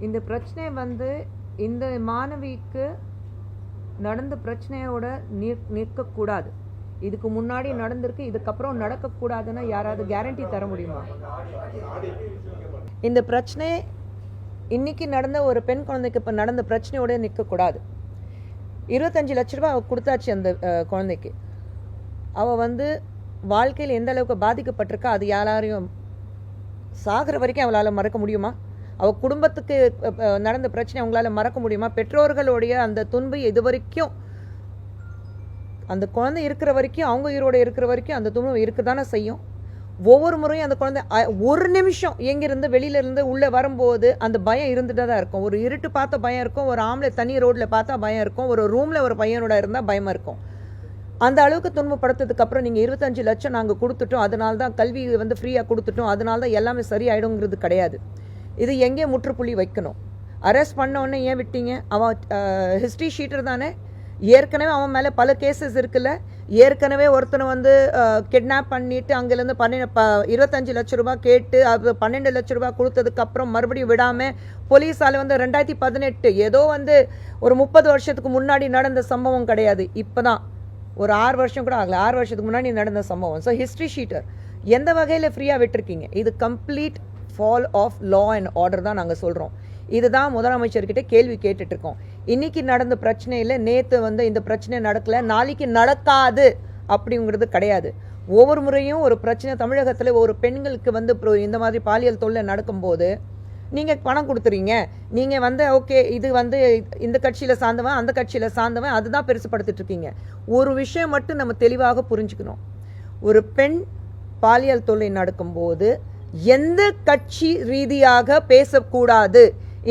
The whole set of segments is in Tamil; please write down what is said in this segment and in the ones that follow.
இந்த பிரச்சனை வந்து இந்த மாணவிக்கு நடந்த பிரச்சனையோட நிற்கக்கூடாது. இதுக்கு முன்னாடி நடந்திருக்கு, இதுக்கப்புறம் நடக்கக்கூடாதுன்னு யாராவது கேரண்டி தர முடியுமா? இந்த பிரச்சனை இன்னைக்கு நடந்த ஒரு பெண் குழந்தைக்கு இப்போ நடந்த பிரச்சனையோட நிற்கக்கூடாது. 25 லட்ச ரூபா அவள் கொடுத்தாச்சு அந்த குழந்தைக்கு. அவள் வந்து வாழ்க்கையில் எந்த அளவுக்கு பாதிக்கப்பட்டிருக்கா அது யாராரையும் சாகிற வரைக்கும் அவளால் மறக்க முடியுமா? அவள் குடும்பத்துக்கு நடந்த பிரச்சனை அவங்களால மறக்க முடியுமா? பெற்றோர்களுடைய அந்த துன்பு இது வரைக்கும் அந்த குழந்தை இருக்கிற வரைக்கும், அவங்க உயிரோடு இருக்கிற வரைக்கும் அந்த துன்பம் இருக்க தானே செய்யும். ஒவ்வொரு முறையும் அந்த குழந்தை ஒரு நிமிஷம் எங்கிருந்து வெளியிலேருந்து உள்ளே வரும்போது அந்த பயம் இருந்துட்டு தான் இருக்கும். ஒரு இருட்டு பார்த்த பயம் இருக்கும், ஒரு ஆம்பளை தனி ரோட்டில் பார்த்தா பயம் இருக்கும், ஒரு ரூமில் ஒரு பையனோட இருந்தால் பயமாக இருக்கும். அந்த அளவுக்கு துன்பப்படுத்ததுக்கு அப்புறம் நீங்கள் 25 லட்சம் நாங்கள் கொடுத்துட்டோம், அதனால தான் கல்வி வந்து ஃப்ரீயாக கொடுத்துட்டோம், அதனால தான் எல்லாமே சரியாயிடுங்கிறது கிடையாது. இது எங்கே முற்றுப்புள்ளி வைக்கணும்? அரெஸ்ட் பண்ணோன்னே ஏன் விட்டீங்க? அவன் ஹிஸ்ட்ரி ஷீட்டர் தானே, ஏற்கனவே அவன் மேலே பல கேசஸ் இருக்குல்ல. ஏற்கனவே ஒருத்தனை வந்து கிட்னாப் பண்ணிட்டு அங்கேருந்து 25 லட்ச ரூபா கேட்டு அது 12 லட்ச ரூபா கொடுத்ததுக்கப்புறம் மறுபடியும் விடாமல் போலீஸால் வந்து 2018 ஏதோ வந்து ஒரு 30 வருஷத்துக்கு முன்னாடி நடந்த சம்பவம் கிடையாது. இப்போ தான் ஒரு 6 வருஷம் கூட ஆகலை, 6 வருஷத்துக்கு முன்னாடி நடந்த சம்பவம். ஸோ ஹிஸ்ட்ரி ஷீட்டர் எந்த வகையில் ஃப்ரீயாக விட்டுருக்கீங்க? இது complete fall of law and order தான் நாங்கள் சொல்கிறோம். இதுதான் முதலமைச்சர்கிட்ட கேள்வி கேட்டுட்ருக்கோம். இன்னைக்கு நடந்த பிரச்சனையில் நேற்று வந்து இந்த பிரச்சனை நடக்கலை, நாளைக்கு நடக்காது அப்படிங்கிறது கிடையாது. ஒவ்வொரு முறையும் ஒரு பிரச்சனை தமிழகத்தில் ஒரு பெண்களுக்கு வந்து இந்த மாதிரி பாலியல் தொல்லை நடக்கும்போது நீங்கள் பணம் கொடுத்துறீங்க, நீங்கள் வந்து ஓகே இது வந்து இந்த கட்சியில் சார்ந்தவன் அந்த கட்சியில் சார்ந்தவன் அதுதான் பெருசுப்படுத்திட்டு இருக்கீங்க. ஒரு விஷயம் மட்டும் நம்ம தெளிவாக புரிஞ்சுக்கணும். ஒரு பெண் பாலியல் தொல்லை நடக்கும்போது எந்த கட்சி ரீதியாக பேசக்கூடாது.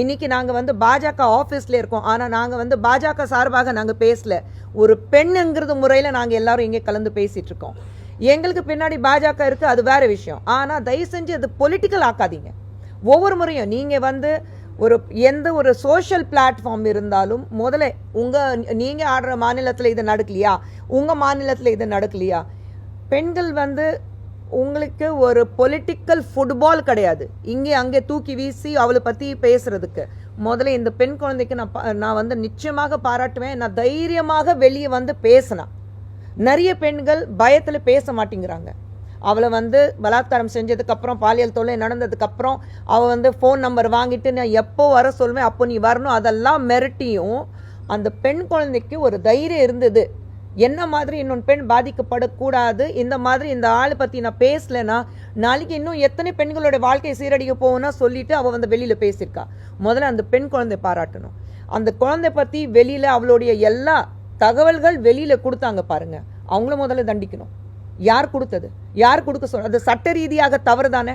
இன்னைக்கு நாங்கள் வந்து பாஜக ஆஃபீஸில் இருக்கோம், ஆனால் நாங்கள் வந்து பாஜக சார்பாக நாங்கள் பேசல. ஒரு பெண்ணுங்கிறது முறையில் நாங்கள் எல்லாரும் இங்கே கலந்து பேசிகிட்டு இருக்கோம். எங்களுக்கு பின்னாடி பாஜக இருக்குது, அது வேறு விஷயம். ஆனால் தயவு செஞ்சு அது பொலிட்டிக்கல் ஆக்காதீங்க. ஒவ்வொரு முறையும் நீங்கள் வந்து எந்த ஒரு சோஷியல் பிளாட்ஃபார்ம் இருந்தாலும் முதல்ல நீங்கள் ஆடுற மாநிலத்தில் இது நடக்கலையா, உங்கள் மாநிலத்தில் இது நடக்கலையா? பெண்கள் வந்து உங்களுக்கு ஒரு பொலிட்டிக்கல் ஃபுட்பால் கிடையாது. இங்கே அங்கே தூக்கி வீசி அவளை பற்றி பேசுறதுக்கு முதல்ல இந்த பெண் குழந்தைக்கு நான் வந்து நிச்சயமாக பாராட்டுவேன். நான் தைரியமாக வெளியே வந்து பேசினேன். நிறைய பெண்கள் பயத்தில் பேச மாட்டேங்கிறாங்க. அவளை வந்து பலாத்காரம் செஞ்சதுக்கப்புறம் பாலியல் தொல்லை நடந்ததுக்கப்புறம் அவள் வந்து ஃபோன் நம்பர் வாங்கிட்டு நான் எப்போ வர சொல்வேன் அப்போ நீ வரணும் அதெல்லாம் மிரட்டியும் அந்த பெண் குழந்தைக்கு ஒரு தைரியம் இருந்தது. என்ன மாதிரி இன்னொன்று பெண் பாதிக்கப்படக்கூடாது, இந்த மாதிரி இந்த ஆளை பற்றி நான் பேசலைன்னா நாளைக்கு இன்னும் எத்தனை பெண்களோட வாழ்க்கை சீரடிக்க போகும்னா சொல்லிட்டு அவள் வந்து வெளியில் பேசியிருக்கா. முதல்ல அந்த பெண் குழந்தை பாராட்டணும். அந்த குழந்தை பற்றி வெளியில் அவளுடைய எல்லா தகவல்கள் வெளியில் கொடுத்தாங்க பாருங்க, அவங்கள முதல்ல தண்டிக்கணும். யார் கொடுத்தது? யார் கொடுக்க சொல்ல? அது சட்ட ரீதியாக தவறு தானே.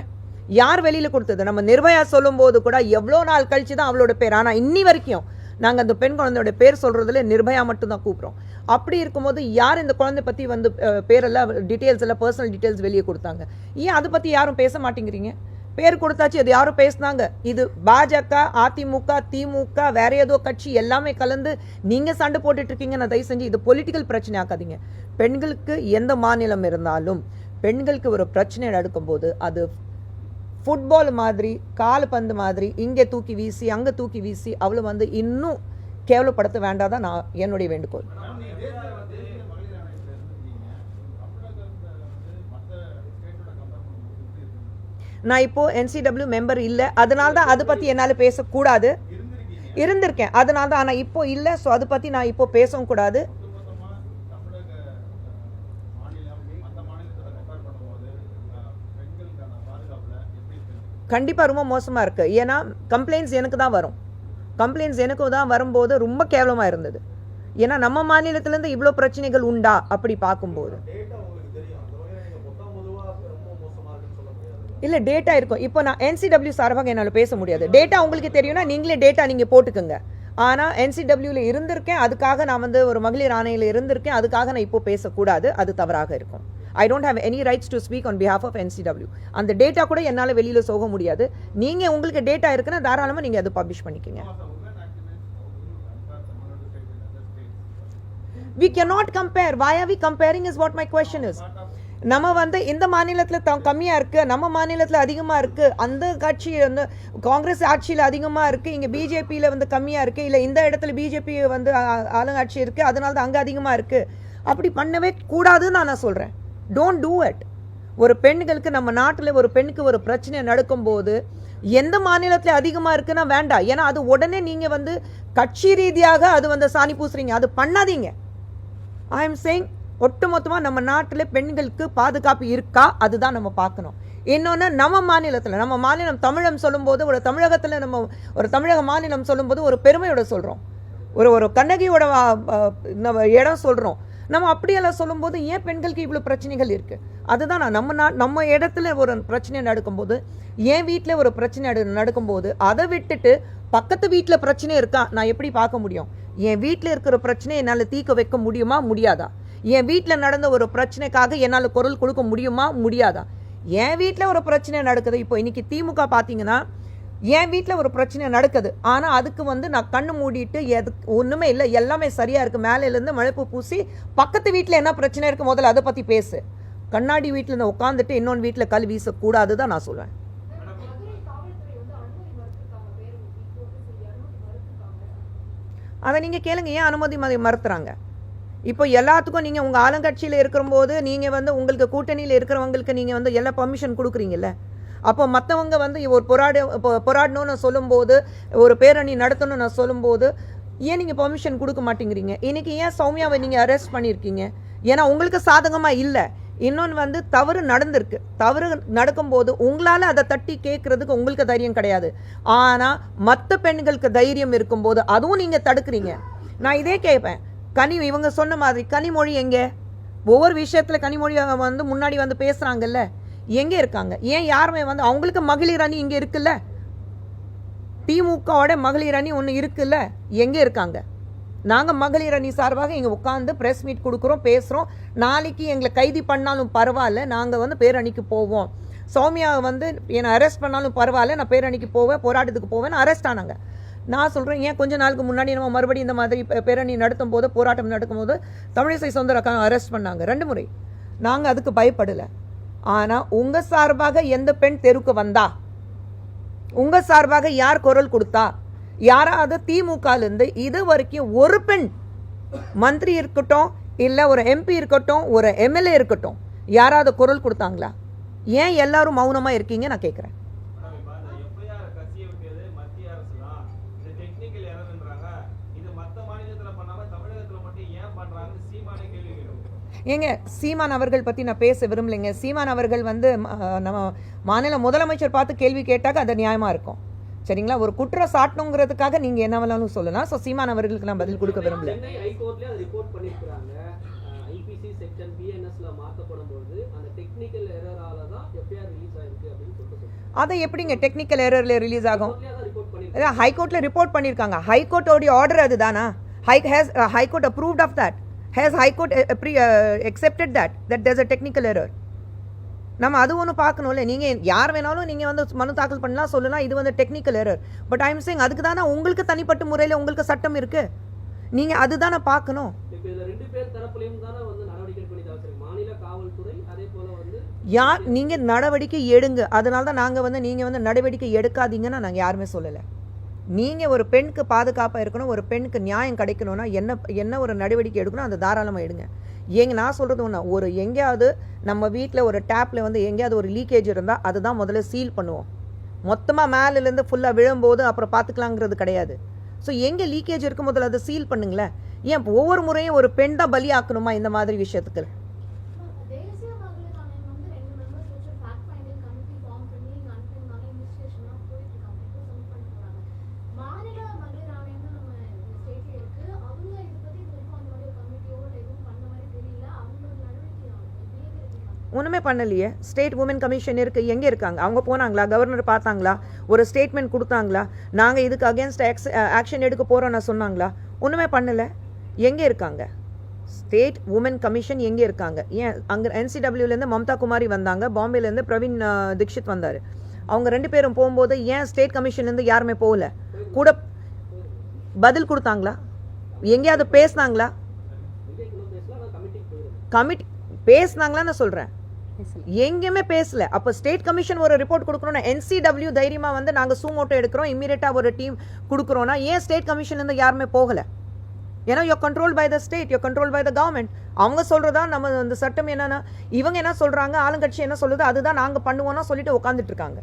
யார் வெளியில் கொடுத்தது? நம்ம நிர்பயா சொல்லும் போது கூட எவ்வளோ நாள் கழிச்சு தான் அவளோட பேர், ஆனால் இன்னி வரைக்கும் நாங்கள் அந்த பெண் குழந்தையோட பேர் சொல்றதுல நிர்பயா மட்டும் தான் கூப்பிட்றோம். அப்படி இருக்கும்போது யார் இந்த குழந்தை பற்றி வந்து பேரெல்லாம் டீட்டெயில்ஸ் எல்லாம் பர்சனல் டீட்டெயில்ஸ் வெளியே கொடுத்தாங்க? ஏன் அதை பற்றி யாரும் பேச மாட்டேங்கிறீங்க? பேர் கொடுத்தாச்சு, அது யாரும் பேசினாங்க. இது பாஜக, அதிமுக, திமுக, வேற ஏதோ கட்சி எல்லாமே கலந்து நீங்க சண்டை போட்டுட்டு இருக்கீங்க. நான் தயவு செஞ்சு இது பொலிட்டிக்கல் பிரச்சனை ஆக்காதீங்க. பெண்களுக்கு எந்த மாநிலம் இருந்தாலும் பெண்களுக்கு ஒரு பிரச்சனை நடக்கும்போது அது ஃபுட்பால் மாதிரி, கால்பந்து மாதிரி இங்கே தூக்கி வீசி அங்கே தூக்கி வீசி அவளை வந்து இன்னும் கேவலப்படுத்த வேண்டாதான் நான் என்னுடைய வேண்டுகோள். நான் இப்போ NCW மெம்பர் இல்லை, அதனால தான் அதை பற்றி என்னால் பேசக்கூடாது. இருந்திருக்கேன் அதனால தான், ஆனால் இப்போ இல்லை. ஸோ அதை பற்றி நான் இப்போ பேசவும் கூடாது. கண்டிப்பாக ரொம்ப மோசமாக இருக்குது. ஏன்னா கம்ப்ளைண்ட்ஸ் எனக்கு தான் வரும். கம்ப்ளைண்ட்ஸ் எனக்கு தான் வரும்போது ரொம்ப கேவலமாக இருந்தது. ஏன்னா நம்ம மாநிலத்திலேருந்து இவ்வளோ பிரச்சனைகள் உண்டா அப்படி பார்க்கும்போது இல்லை டேட்டா இருக்கும். இப்போ நான் NCW சார்பாக என்னால் பேச முடியாது. டேட்டா உங்களுக்கு தெரியும்னா நீங்களே டேட்டா நீங்கள் போட்டுக்கோங்க. ஆனால் NCWல இருந்திருக்கேன், அதுக்காக நான் வந்து ஒரு மகளிர் ஆணையில் இருந்திருக்கேன், அதுக்காக நான் இப்போ பேசக்கூடாது, அது தவறாக இருக்கும். I don't have any rights to speak on behalf of NCW. அந்த டேட்டா கூட என்னால் வெளியில் போக முடியாது. நீங்கள் உங்களுக்கு டேட்டா இருக்குன்னா தாராளமாக நீங்கள் அது பப்ளிஷ் பண்ணிக்கோங்க. We cannot compare. Why are we comparing is what my question is. நம்ம வந்து இந்த மாநிலத்தில் கம்மியாக இருக்குது, நம்ம மாநிலத்தில் அதிகமாக இருக்குது, அந்த கட்சி வந்து காங்கிரஸ் ஆட்சியில் அதிகமாக இருக்குது, இங்கே பிஜேபியில் வந்து கம்மியாக இருக்குது, இல்லை இந்த இடத்துல பிஜேபி வந்து ஆளுங்கட்சி இருக்குது, அதனால தான் அங்கே அதிகமாக இருக்குது. அப்படி பண்ணவே கூடாதுன்னு நான் சொல்கிறேன். Don't do it. ஒரு பெண்களுக்கு நம்ம நாட்டில் ஒரு பெண்ணுக்கு ஒரு பிரச்சனை நடக்கும்போது எந்த மாநிலத்தில் அதிகமாக இருக்குன்னா வேண்டாம். ஏன்னா அது உடனே நீங்கள் வந்து கட்சி ரீதியாக அது வந்து சாணி பூசுறீங்க. அது பண்ணாதீங்க. ஐ எம் சேயிங் ஒட்டுமொத்தமாக நம்ம நாட்டில் பெண்களுக்கு பாதுகாப்பு இருக்கா, அதுதான் நம்ம பார்க்கணும். இன்னொன்று, நம்ம மாநிலம் தமிழம் சொல்லும்போது, ஒரு தமிழகத்தில் நம்ம ஒரு தமிழக மாநிலம் சொல்லும்போது ஒரு பெருமையோட சொல்கிறோம், ஒரு கண்ணகியோட நம்ம இடம் சொல்கிறோம். நம்ம அப்படியெல்லாம் சொல்லும்போது ஏன் பெண்களுக்கு இவ்வளோ பிரச்சனைகள் இருக்குது? அதுதான் நம்ம இடத்துல ஒரு பிரச்சனை நடக்கும்போது, என் வீட்டில் ஒரு பிரச்சனை நடக்கும்போது அதை விட்டுட்டு பக்கத்து வீட்டில் பிரச்சனை இருக்கா நான் எப்படி பார்க்க முடியும்? என் வீட்டில் இருக்கிற பிரச்சனையை என்னால் தீர்க்க வைக்க முடியுமா, முடியாதா? என் வீட்டில் நடந்த ஒரு பிரச்சனைக்காக என்னால் குரல் கொடுக்க முடியுமா, முடியாதா? என் வீட்டில் ஒரு பிரச்சனை நடக்குது. இப்போ இன்னைக்கு திமுக பார்த்தீங்கன்னா என் வீட்டில் ஒரு பிரச்சனை நடக்குது, ஆனால் அதுக்கு வந்து நான் கண்ணு மூடிட்டு ஒன்றுமே இல்லை, எல்லாமே சரியாக இருக்குது, மேலேருந்து மழைப்பு பூசி பக்கத்து வீட்டில் என்ன பிரச்சனை இருக்குது முதல்ல அதை பற்றி பேசு. கண்ணாடி வீட்டில் உட்காந்துட்டு இன்னொன்று வீட்டில் கல் வீசக்கூடாது தான் நான் சொல்லுவேன். அதை நீங்கள் கேளுங்க, ஏன் அனுமதி மறுத்துறாங்க? இப்போ எல்லாத்துக்கும் நீங்கள் உங்கள் ஆளுங்கட்சியில் இருக்கிறபோது நீங்கள் வந்து உங்களுக்கு கூட்டணியில் இருக்கிறவங்களுக்கு நீங்கள் வந்து எல்லா பர்மிஷன் கொடுக்குறீங்கல்ல. அப்போ மற்றவங்க வந்து ஒரு போராடணும்னு சொல்லும்போது, ஒரு பேரணி நடத்தணும்னு நான் சொல்லும்போது ஏன் நீங்கள் பர்மிஷன் கொடுக்க மாட்டேங்கிறீங்க? இன்னைக்கு ஏன் சௌமியாவை நீங்கள் அரெஸ்ட் பண்ணியிருக்கீங்க? ஏன்னா உங்களுக்கு சாதகமாக இல்லை. இன்னொன்று வந்து தவறு நடந்திருக்கு. தவறு நடக்கும்போது உங்களால் அதை தட்டி கேட்கறதுக்கு உங்களுக்கு தைரியம் கிடையாது. ஆனால் மற்ற பெண்களுக்கு தைரியம் இருக்கும்போது அதுவும் நீங்கள் தடுக்கிறீங்க. நான் இதே கேட்பேன், இவங்க சொன்ன மாதிரி கனிமொழி எங்கே? ஒவ்வொரு விஷயத்தில் கனிமொழி வந்து முன்னாடி வந்து பேசுகிறாங்கல்ல, எங்கே இருக்காங்க? ஏன் யாருமே வந்து அவங்களுக்கு மகளிர் அணி இங்கே இருக்குல்ல, திமுகவோட மகளிர் அணி ஒன்று இருக்குல்ல, எங்கே இருக்காங்க? நாங்கள் மகளிர் அணி சார்பாக இங்கே உட்காந்து ப்ரெஸ் மீட் கொடுக்குறோம், பேசுகிறோம். நாளைக்கு எங்களை கைது பண்ணாலும் பரவாயில்ல, நாங்கள் வந்து பேரணிக்கு போவோம். சௌமியாவை வந்து என்னை அரெஸ்ட் பண்ணாலும் பரவாயில்ல, நான் பேரணிக்கு போவேன், போராட்டத்துக்கு போவேன். அரெஸ்ட் ஆனாங்க. நான் சொல்கிறேன், ஏன் கொஞ்ச நாளுக்கு முன்னாடி நம்ம மறுபடியும் இந்த மாதிரி பேரணி நடத்தும் போது, போராட்டம் நடக்கும்போது தமிழிசை சௌந்தரராஜன் அரெஸ்ட் பண்ணாங்க 2 முறை. நாங்கள் அதுக்கு பயப்படலை. ஆனால் உங்கள் சார்பாக எந்த பெண் தெருவுக்கு வந்தா? உங்கள் சார்பாக யார் குரல் கொடுத்தா? யாராவது திமுகலேருந்து இது வரைக்கும் ஒரு பெண் மந்திரி இருக்கட்டும், இல்லை ஒரு எம்பி இருக்கட்டும், ஒரு எம்எல்ஏ இருக்கட்டும், யாராவது குரல் கொடுத்தாங்களா? ஏன் எல்லாரும் மௌனமாக இருக்கீங்க நான் கேட்குறேன். ஏங்க, சீமான் அவர்கள் பற்றி நான் பேச விரும்பலைங்க. சீமான் அவர்கள் வந்து நம்ம மாநில முதலமைச்சர் பார்த்து கேள்வி கேட்டாக்க அது நியாயமாக இருக்கும், சரிங்களா? ஒரு குற்றம் சாட்டணுங்கிறதுக்காக நீங்கள் என்ன வேணாலும் சொல்லலாம். ஸோ சீமான் அவர்களுக்கு நான் பதில் கொடுக்க விரும்பல. அதை எப்படிங்க டெக்னிக்கல் எரர்ல ரிலீஸ் ஆகும்? ஹைகோர்ட்ல ரிப்போர்ட் பண்ணியிருக்காங்க. ஹைகோர்ட்டோடைய ஆர்டர் அதுதானா? High court approved of that. Has High Court accepted that there's a technical error? நம்ம அது ஒன்று பார்க்கணும்ல. நீங்கள் யார் வேணாலும் நீங்கள் வந்து மனு தாக்கல் பண்ணலாம், சொல்லலாம் இது வந்து technical error. But I am saying அதுக்கு தானே உங்களுக்கு தனிப்பட்ட முறையில் உங்களுக்கு சட்டம் இருக்கு, நீங்கள் அதுதானே பார்க்கணும். யார் நீங்கள் நடவடிக்கை எடுங்க, அதனால தான் நாங்கள் வந்து நீங்கள் வந்து நடவடிக்கை எடுக்காதீங்கன்னு நாங்கள் யாருமே சொல்லலை. நீங்கள் ஒரு பெண்ணுக்கு பாதுகாப்பாக இருக்கணும், ஒரு பெண்ணுக்கு நியாயம் கிடைக்கணும்னா என்ன ஒரு நடவடிக்கை எடுக்கணும், அதை தாராளமாக எடுங்க. நான் சொல்கிறது ஒன்று, ஒரு எங்கேயாவது நம்ம வீட்டில் ஒரு டேப்பில் வந்து எங்கேயாவது ஒரு லீக்கேஜ் இருந்தால் அதுதான் முதல்ல சீல் பண்ணுவோம். மொத்தமாக மேலேருந்து ஃபுல்லாக விழும்போது அப்புறம் பார்த்துக்கலாங்கிறது கிடையாது. ஸோ எங்கே லீக்கேஜ் இருக்கும் முதல்ல அதை சீல் பண்ணுங்களேன். ஏன் ஒவ்வொரு முறையும் ஒரு பெண் தான் பலியாக்கணுமா இந்த மாதிரி விஷயத்துக்கு? ஒன்றுமே பண்ணலையே. ஸ்டேட் உமன் கமிஷன் இருக்குது, எங்கே இருக்காங்க? அவங்க போனாங்களா? கவர்னர் பார்த்தாங்களா? ஒரு ஸ்டேட்மெண்ட் கொடுத்தாங்களா? நாங்கள் இதுக்கு அகேன்ஸ்ட் ஆக்ஷன் எடுக்க போகிறோன்னு சொன்னாங்களா? ஒன்றுமே பண்ணலை. எங்கே இருக்காங்க ஸ்டேட் உமன் கமிஷன்? எங்கே இருக்காங்க? ஏன் அங்கே NCWலேருந்து மம்தா குமாரி வந்தாங்க, பாம்பேலேருந்து பிரவீன் தீக்ஷித் வந்தார். அவங்க 2 பேரும் போகும்போது ஏன் ஸ்டேட் கமிஷன்லேருந்து யாருமே போகல? கூட பதில் கொடுத்தாங்களா? எங்கேயாவது பேசினாங்களா? கமிட்டி பேசினாங்களான்னு சொல்கிறேன். எங்கேயுமே பேசல. அப்போ ஸ்டேட் கமிஷன் ஒரு ரிப்போர்ட் கொடுக்கணும்னா NCW தைரியமா வந்து நாங்கள் சூமோட்டோ எடுக்கிறோம், இம்மீடியட்டாக ஒரு டீம் கொடுக்குறோன்னா ஏன் ஸ்டேட் கமிஷன்லேருந்து யாருமே போகலை? ஏன்னா you control by the state, you control by the government. அவங்க சொல்கிறதா நம்ம இந்த சட்டம் என்னன்னா, இவங்க என்ன சொல்கிறாங்க, ஆளுங்கட்சி என்ன சொல்லுது, அதுதான் நாங்கள் பண்ணுவோம்னா சொல்லிட்டு உட்காந்துட்டு இருக்காங்க.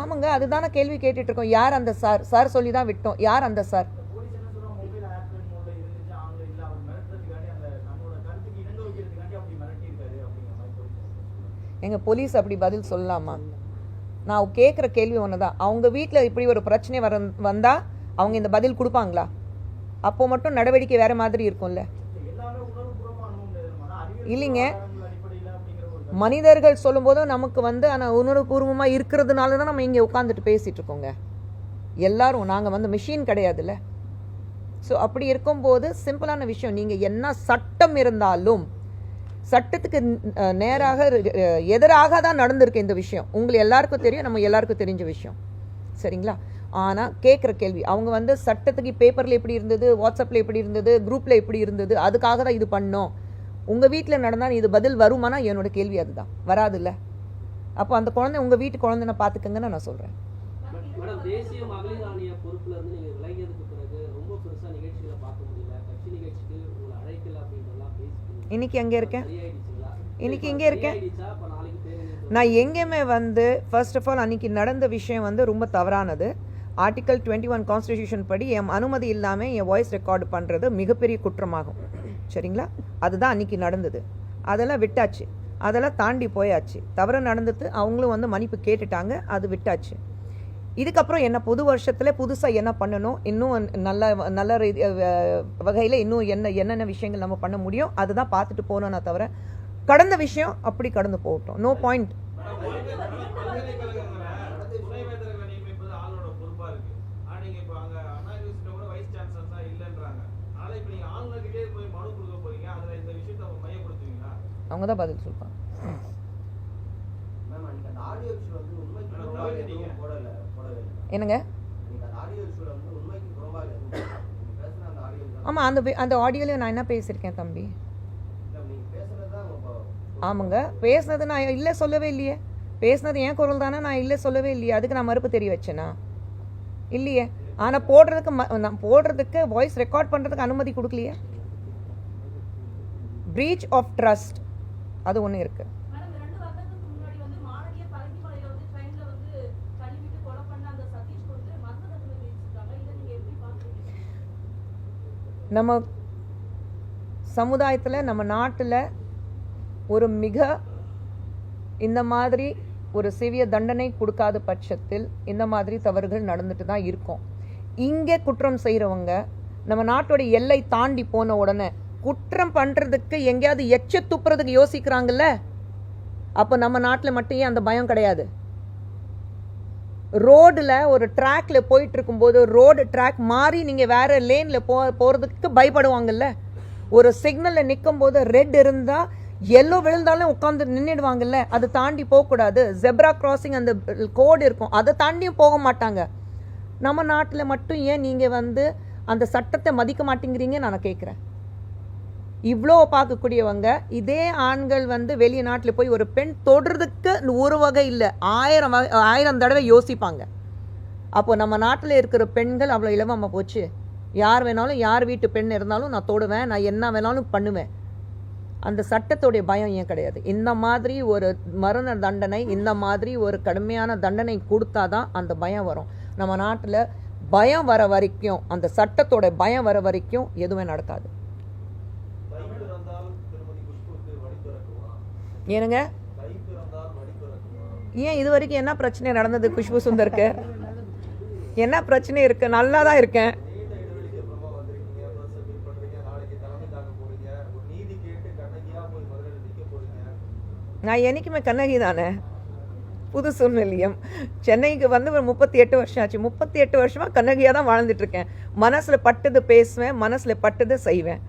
ஆமாங்க, அதுதானே கேள்வி கேட்டுட்டு இருக்கோம். யார் அந்த சார்? சார் சொல்லி தான் விட்டோம். யார் அந்த சார்? எங்கள் போலீஸ் அப்படி பதில் சொல்லலாமா? நான் கேட்குற கேள்வி ஒன்று தான். அவங்க வீட்டில் இப்படி ஒரு பிரச்சனை வந்தால் அவங்க இந்த பதில் கொடுப்பாங்களா? அப்போ மட்டும் நடவடிக்கை வேறு மாதிரி இருக்கும்ல. இல்லைங்க, மனிதர்கள் சொல்லும்போதும் நமக்கு வந்து ஆனால் உணர்வுபூர்வமாக இருக்கிறதுனால தான் நம்ம இங்கே உட்காந்துட்டு பேசிகிட்டு இருக்கோங்க. எல்லாரும் நாங்கள் வந்து மிஷின் கிடையாதுல்ல. ஸோ அப்படி இருக்கும்போது சிம்பிளான விஷயம், நீங்கள் என்ன சட்டம் இருந்தாலும் சட்டத்துக்கு நேராக எதிராக தான் நடந்திருக்கு இந்த விஷயம். உங்களுக்கு எல்லாருக்கும் தெரியும், நம்ம எல்லாருக்கும் தெரிஞ்ச விஷயம், சரிங்களா? ஆனால் கேட்குற கேள்வி, அவங்க வந்து சட்டத்துக்கு பேப்பரில் எப்படி இருந்தது, வாட்ஸ்அப்பில் எப்படி இருந்தது, குரூப்பில் எப்படி இருந்தது, அதுக்காக தான் இது பண்ணோம். உங்கள் வீட்டில் நடந்தால் இது பதில் வருமானா? என்னோட கேள்வி அதுதான். வராது இல்லை. அப்போ அந்த குழந்தை உங்கள் வீட்டு குழந்தைன பார்த்துக்கங்கன்னு நான் சொல்கிறேன். தேசிய மகளிர் ஆணைய பொறுப்புல இருந்து நீங்கள் விலகியதுக்கு பிறகு ரொம்ப பெருசாக நிகழ்ச்சிகளை பார்க்க முடியல, கட்சி நிகழ்ச்சிக்கு உங்களை அழைக்கல அப்படின்றலாம் பேசி இன்னைக்கு எங்கே இருக்கேன்? இன்னைக்கு இங்கே இருக்கேன். நான் எங்கேயுமே வந்து ஃபர்ஸ்ட் ஆஃப் ஆல் அன்றைக்கி நடந்த விஷயம் வந்து ரொம்ப தவறானது. ஆர்டிகல் 21 கான்ஸ்டிடியூஷன் படி என் அனுமதி இல்லாமல் என் வாய்ஸ் ரெக்கார்டு பண்ணுறது மிகப்பெரிய குற்றமாகும், சரிங்களா? அதுதான் அன்றைக்கி நடந்தது. அதெல்லாம் விட்டாச்சு, அதெல்லாம் தாண்டி போயாச்சு. தவறு நடந்தது, அவங்களும் வந்து மன்னிப்பு கேட்டுட்டாங்க, அது விட்டாச்சு. இதுக்கப்புறம் என்ன புது வருஷத்தில் புதுசாக என்ன பண்ணணும், இன்னும் நல்ல வகையில் இன்னும் என்னென்ன விஷயங்கள் நம்ம பண்ண முடியும் அதுதான் பார்த்துட்டு போகணும்னா தவிர கடந்த விஷயம் அப்படி கடந்து போகட்டும். No point. அவங்க தான் பதில் சொல்லுவாங்க. என்னங்க? ஆமாம், அந்த ஆடியோலையும் நான் என்ன பேசியிருக்கேன் தம்பி? ஆமாங்க, பேசுனது நான் இல்லை சொல்லவே இல்லையே. பேசுனது என் குரல் தானே, நான் இல்லை சொல்லவே இல்லையே. அதுக்கு நான் மறுப்பு தெரிய வச்சேனா? இல்லையே. ஆனால் நான் போடுறதுக்கு வாய்ஸ் ரெக்கார்ட் பண்ணுறதுக்கு அனுமதி கொடுக்கலையே. பிரீச் ஆஃப் ட்ரஸ்ட் அது ஒன்று இருக்குது. நம்ம சமுதாயத்தில் நம்ம நாட்டில் ஒரு மிக இந்த மாதிரி ஒரு சிவிய தண்டனை கொடுக்காத பட்சத்தில் இந்த மாதிரி தவறுகள் நடந்துட்டு தான் இருக்கும். இங்கே குற்றம் செய்கிறவங்க நம்ம நாட்டோட எல்லை தாண்டி போன உடனே குற்றம் பண்ணுறதுக்கு எங்கேயாவது எச்ச துப்புறதுக்கு யோசிக்கிறாங்கல்ல. அப்போ நம்ம நாட்டில் மட்டும் ஏன் அந்த பயம் கிடையாது? ரோடில் ஒரு ட்ராக்ல போயிட்டு இருக்கும்போது ரோடு ட்ராக் மாறி நீங்கள் வேற லேனில் போகிறதுக்கு பயப்படுவாங்கல்ல. ஒரு சிக்னலில் நிற்கும் போது ரெட் இருந்தால் எல்லோ விழுந்தாலும் உட்காந்து நின்றுடுவாங்கல்ல. அது தாண்டி போகக்கூடாது. ஜெப்ரா கிராசிங் அந்த கோடு இருக்கும், அதை தாண்டியும் போக மாட்டாங்க. நம்ம நாட்டில் மட்டும் ஏன் நீங்கள் வந்து அந்த சட்டத்தை மதிக்க மாட்டேங்கிறீங்க நான் கேட்குறேன். இவ்வளோ பார்க்கக்கூடியவங்க இதே ஆண்கள் வந்து வெளிய நாட்டில் போய் ஒரு பெண் தொடுறதுக்கு ஒரு வகை இல்லை, 1000 தடவை யோசிப்பாங்க. அப்போ நம்ம நாட்டில் இருக்கிற பெண்கள் அவ்வளோ இலவமாக போச்சு. யார் வேணாலும், யார் வீட்டு பெண் இருந்தாலும் நான் தொடுவேன், நான் என்ன வேணாலும் பண்ணுவேன். அந்த சட்டத்தோடைய பயம் ஏன் கிடையாது? இந்த மாதிரி ஒரு மரண தண்டனை, இந்த மாதிரி ஒரு கடுமையான தண்டனை கொடுத்தாதான் அந்த பயம் வரும். நம்ம நாட்டில் பயம் வர வரைக்கும், அந்த சட்டத்தோட பயம் வர வரைக்கும் எதுவுமே நடக்காது. ஏனுங்க? ஏன் இது வரைக்கும் என்ன பிரச்சனை நடந்தது? குஷ்பு சுந்தருக்கு என்ன பிரச்சனை இருக்கு? நல்லா தான் இருக்கேன். நான் என்னைக்குமே கண்ணகி தானே. புது சூழ்நிலையம் சென்னைக்கு வந்து ஒரு 38 வருஷம் ஆச்சு. 38 வருஷமாக கண்ணகியாக தான் வாழ்ந்துட்டு இருக்கேன். மனசில் பட்டது பேசுவேன், மனசில் பட்டது செய்வேன்.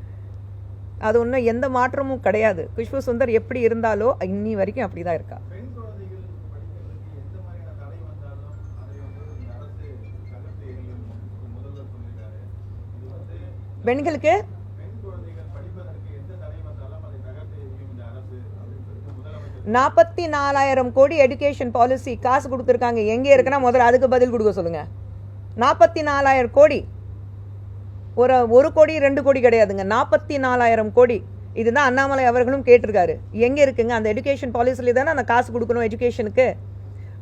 அது ஒன்றும் எந்த மாற்றமும் கிடையாது. குஷ்பு சுந்தர் எப்படி இருந்தாலோ இன்னி வரைக்கும் அப்படி தான் இருக்கா. பெண்களுக்கு பெண் குழந்தைகள் படிப்பதற்கு எந்த தடை வந்தாலும் அதை நகர்த்த எரியும் இந்த அரசு அப்படின்னு சொல்லிட்டு முதலமைச்சர் 44,000 கோடி எடுகேஷன் பாலிசி காசு கொடுத்துருக்காங்க. எங்கே இருக்குன்னா முதல்ல அதுக்கு பதில் கொடுக்க சொல்லுங்க. 44,000 கோடி, ஒரு கோடி 2 கோடி கிடையாதுங்க, 44,000 கோடி. இதுதான் அண்ணாமலை அவர்களும் கேட்டிருக்காரு. எங்கே இருக்குங்க அந்த எடுகேஷன் பாலிசியில் தானே அந்த காசு கொடுக்கணும் எஜுகேஷனுக்கு.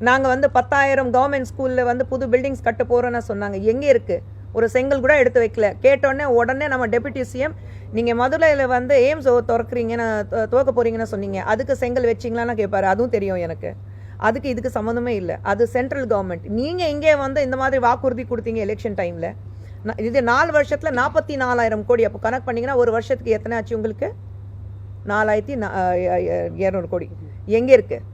நாங்கள் வந்து 10,000 கவர்மெண்ட் ஸ்கூலில் வந்து புது பில்டிங்ஸ் கட்ட போகிறோன்னு சொன்னாங்க. எங்கே இருக்குது? ஒரு செங்கல் கூட எடுத்து வைக்கல. கேட்டோடனே உடனே நம்ம டெபுட்டி சிஎம் நீங்கள் மதுரையில் வந்து எய்ம்ஸ் திறக்கிறீங்கன்னு துவக்க போகிறீங்கன்னு சொன்னீங்க, அதுக்கு செங்கல் வச்சிங்களான்னு கேட்பாரு. அதுவும் தெரியும் எனக்கு. அதுக்கு இதுக்கு சம்மந்தமே இல்லை. அது சென்ட்ரல் கவர்மெண்ட். நீங்கள் இங்கே வந்து இந்த மாதிரி வாக்குறுதி கொடுத்தீங்க எலெக்ஷன் டைமில். இது 4 வருஷத்தில் 44,000 கோடி. அப்போ கணக்கு பண்ணிங்கன்னா ஒரு வருஷத்துக்கு எத்தனை ஆச்சு உங்களுக்கு? 4,200 கோடி. எங்கே இருக்குது?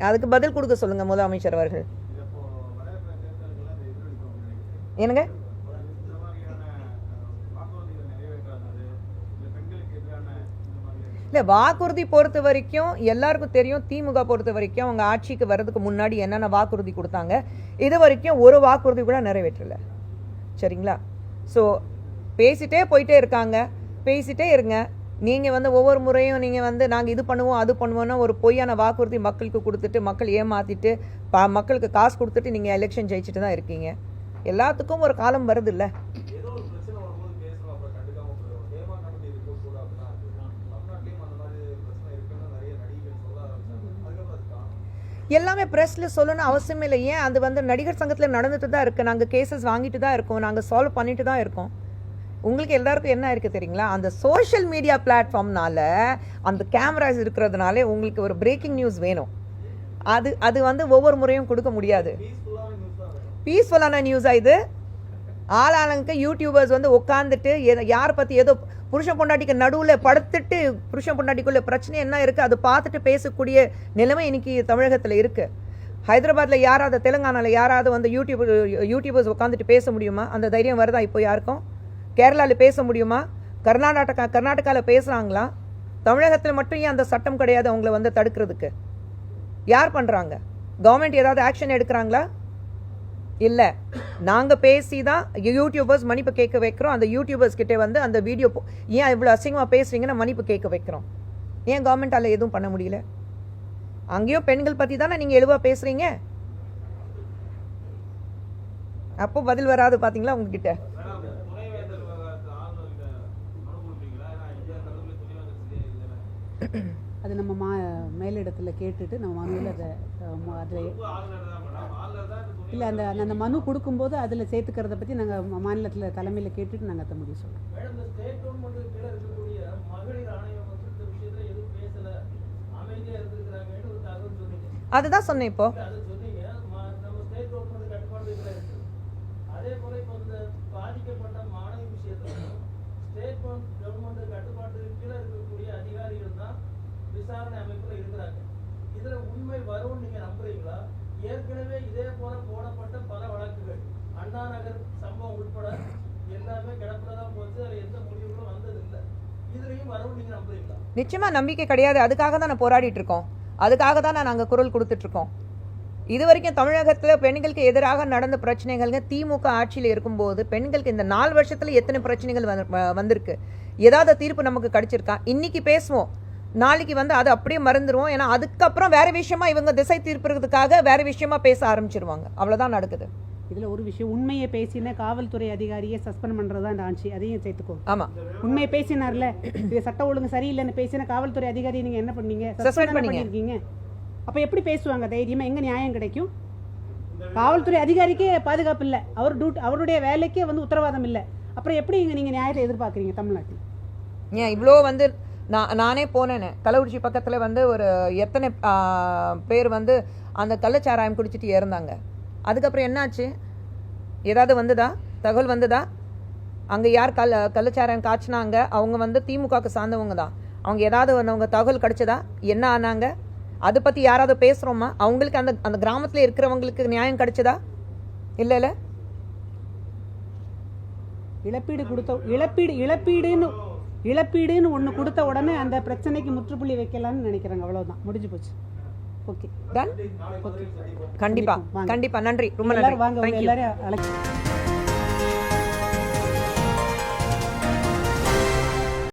அதுக்கு பதில் கொடுக்க சொல்லுங்கள் முதலமைச்சர் அவர்கள். இப்போ வரவேற்கிற தேர்தல்கள் அதை எதிரொலிக்கும் நினைக்கிறேன். என்னங்க? இந்த மாதிரியான வாக்குறுதிகள் நிறைவேற்றாதது, இல்லை பெண்களுக்கு எதிரான இந்த மாதிரி இல்லை, வாக்குறுதி பொறுத்த வரைக்கும் எல்லாருக்கும் தெரியும். திமுக பொறுத்த வரைக்கும் அவங்க ஆட்சிக்கு வர்றதுக்கு முன்னாடி என்னென்ன வாக்குறுதி கொடுத்தாங்க, இது வரைக்கும் ஒரு வாக்குறுதி கூட நிறைவேற்றலை. சரிங்களா? ஸோ பேசிட்டே போயிட்டே இருக்காங்க. பேசிட்டே இருங்க. நீங்கள் வந்து ஒவ்வொரு முறையும் நீங்கள் வந்து நாங்கள் இது பண்ணுவோம் அது பண்ணுவோன்னா ஒரு பொய்யான வாக்குறுதி மக்களுக்கு கொடுத்துட்டு மக்கள் ஏமாற்றிட்டு மக்களுக்கு காசு கொடுத்துட்டு நீங்கள் எலெக்ஷன் ஜெயிச்சுட்டு தான் இருக்கீங்க. எல்லாத்துக்கும் ஒரு காலம் வருது இல்லை? ஏதோ ஒரு பிரச்சனை வரும்போது பேசணும், அப்புறம் கண்டுக்காம போயிடும். ஹேமா கமிட்டி ரிப்போர்ட் கூட அப்படின்னா தமிழ்நாட்டிலையும் அந்த மாதிரி பிரச்சனை இருக்குன்னு நிறைய நடிகர்கள் சொல்ல ஆரம்பிச்சாங்க. அதுக்கப்புறம் அது காணும். எல்லாமே ப்ரெஸ்ஸில் சொல்லணும்னு அவசியம் இல்லை. ஏன்? அது வந்து நடிகர் சங்கத்தில் நடந்துட்டு தான் இருக்குது. நாங்கள் கேசஸ் வாங்கிட்டு தான் இருக்கோம். நாங்கள் சால்வ் பண்ணிட்டு தான் இருக்கோம். உங்களுக்கு எல்லாருக்கும் என்ன இருக்குது தெரியுங்களா? அந்த சோஷியல் மீடியா பிளாட்ஃபார்ம்னால அந்த கேமராஸ் இருக்கிறதுனாலே உங்களுக்கு ஒரு பிரேக்கிங் நியூஸ் வேணும். அது வந்து ஒவ்வொரு முறையும் கொடுக்க முடியாது. பீஸ்ஃபுல்லான நியூஸாக இது? ஆளாளுக்கு யூடியூபர்ஸ் வந்து உட்காந்துட்டு யாரை பற்றி ஏதோ புருஷன் பொண்டாட்டிக்கு நடுவில் படுத்துட்டு புருஷன் பொண்டாட்டிக்குள்ள பிரச்சனை என்ன இருக்குது அது பார்த்துட்டு பேசக்கூடிய நிலைமை இன்னைக்கு தமிழகத்தில் இருக்குது. ஹைதராபாத்தில் யாராவது, தெலுங்கானாவில் யாராவது வந்து யூடியூபர்ஸ் உட்காந்துட்டு பேச முடியுமா? அந்த தைரியம் வருதா இப்போ யாருக்கும்? கேரளாவில் பேச முடியுமா? கர்நாடகாவில் பேசுகிறாங்களா? தமிழகத்தில் மட்டும் ஏன் அந்த சட்டம் கிடையாது அவங்கள வந்து தடுக்கிறதுக்கு? யார் பண்ணுறாங்க? கவர்மெண்ட் ஏதாவது ஆக்ஷன் எடுக்கிறாங்களா? இல்லை. நாங்கள் பேசி தான் யூடியூபர்ஸ் மன்னிப்பு கேட்க வைக்கிறோம். அந்த யூடியூபர்ஸ் கிட்டே வந்து அந்த வீடியோ ஏன் இவ்வளோ அசிங்கமாக பேசுகிறீங்கன்னு மன்னிப்பு கேட்க வைக்கிறோம். ஏன் கவர்மெண்ட்டால் எதுவும் பண்ண முடியல? அங்கேயும் பெண்கள் பற்றி தானே நீங்கள் எழுவா பேசுகிறீங்க. அப்போ பதில் வராது பார்த்தீங்களா உங்ககிட்ட? அது நம்ம மேலிடத்தில் கேட்டுட்டு நம்ம மனுவில் அதில் இல்லை அந்த மனு கொடுக்கும்போது அதில் சேர்த்துக்கிறத பற்றி நாங்கள் மாநிலத்தில் தலைமையில் கேட்டுட்டு நாங்கள் அதை முடிவு சொல்கிறோம். அதுதான் சொன்னேன். இப்போ விசாரணை அமைப்புல இருக்கிறாங்க. இதுல உண்மை வரும் நீங்க நம்புறீங்களா? ஏற்கனவே இதே போல போடப்பட்ட பல வழக்குகள் அண்ணா நகர் சம்பவம் உட்பட எல்லாமே கிடப்புலதான் போச்சு. அதுல எந்த முடிவுகளும் வந்தது இல்லை. இதுலயும் வரும் நீங்க நம்புறீங்களா? நிச்சயமா நம்பிக்கை கிடையாது. அதுக்காக தான் நான் போராடிட்டு இருக்கோம். அதுக்காக தான் நாங்கள் குரல் கொடுத்துட்டு இருக்கோம். இது வரைக்கும் தமிழகத்தில் பெண்களுக்கு எதிராக நடந்த பிரச்சனைகள்ங்க திமுக ஆட்சியில் இருக்கும்போது பெண்களுக்கு இந்த 4 வருஷத்துல எத்தனை பிரச்சனைகள் வந்திருக்கு? ஏதாவது தீர்ப்பு நமக்கு கிடைச்சிருக்கா? இன்னைக்கு பேசுவோம், நாளைக்கு வந்து அது அப்படியே மறந்துடுவோம். ஏன்னா அதுக்கப்புறம் வேற விஷயமா இவங்க திசை திருப்புறதுக்காக வேற விஷயமா பேச ஆரம்பிச்சிருவாங்க. அவ்வளவுதான் நடக்குது. இதில் ஒரு விஷயம், உண்மையை பேசின காவல்துறை அதிகாரியை சஸ்பெண்ட் பண்ணுறது தான் இந்த ஆட்சி. அதையும் சேர்த்துக்கோ. ஆமா, உண்மையை பேசினார்ல, இது சட்ட ஒழுங்கு சரியில்லைன்னு பேசின காவல்துறை அதிகாரியை நீங்கள் என்ன பண்ணீங்க? சஸ்பெண்ட் பண்ணியிருக்கீங்க. அப்போ எப்படி பேசுவாங்க தைரியமாக? எங்கே நியாயம் கிடைக்கும்? காவல்துறை அதிகாரிக்கே பாதுகாப்பு இல்லை, அவருடைய வேலைக்கே வந்து உத்தரவாதம் இல்லை. அப்புறம் எப்படி நீங்கள் நியாயத்தை எதிர்பார்க்குறீங்க தமிழ்நாட்டில்? ஏன் இவ்வளோ வந்து நானே போனேன். கள்ளக்குறிச்சி பக்கத்தில் வந்து ஒரு எத்தனை பேர் வந்து அந்த கள்ளச்சாராயம் குடிச்சிட்டு இறந்தாங்க. அதுக்கப்புறம் என்னாச்சு? ஏதாவது வந்துதா? தகவல் வந்துதா? அங்கே யார் கள்ளச்சாராயம் காய்ச்சினாங்க அவங்க வந்து திமுகவுக்கு சார்ந்தவங்க தான். அவங்க ஏதாவது அவங்க தகவல் கிடைச்சதா? என்ன ஆனாங்க? அதை பற்றி யாராவது பேசுகிறோமா? அவங்களுக்கு அந்த கிராமத்தில் இருக்கிறவங்களுக்கு நியாயம் கிடைச்சதா? இல்லை இல்லை. இழப்பீடுன்னு ஒன்று கொடுத்த உடனே அந்த பிரச்சனைக்கு முற்றுப்புள்ளி வைக்கலாம்னு நினைக்கிறாங்க. அவ்வளோதான், முடிஞ்சு போச்சு. Okay, done. கண்டிப்பாக கண்டிப்பாக. நன்றி, ரொம்ப எல்லாரும் நன்றி. வாங்க, எல்லாரும் அழைக்க.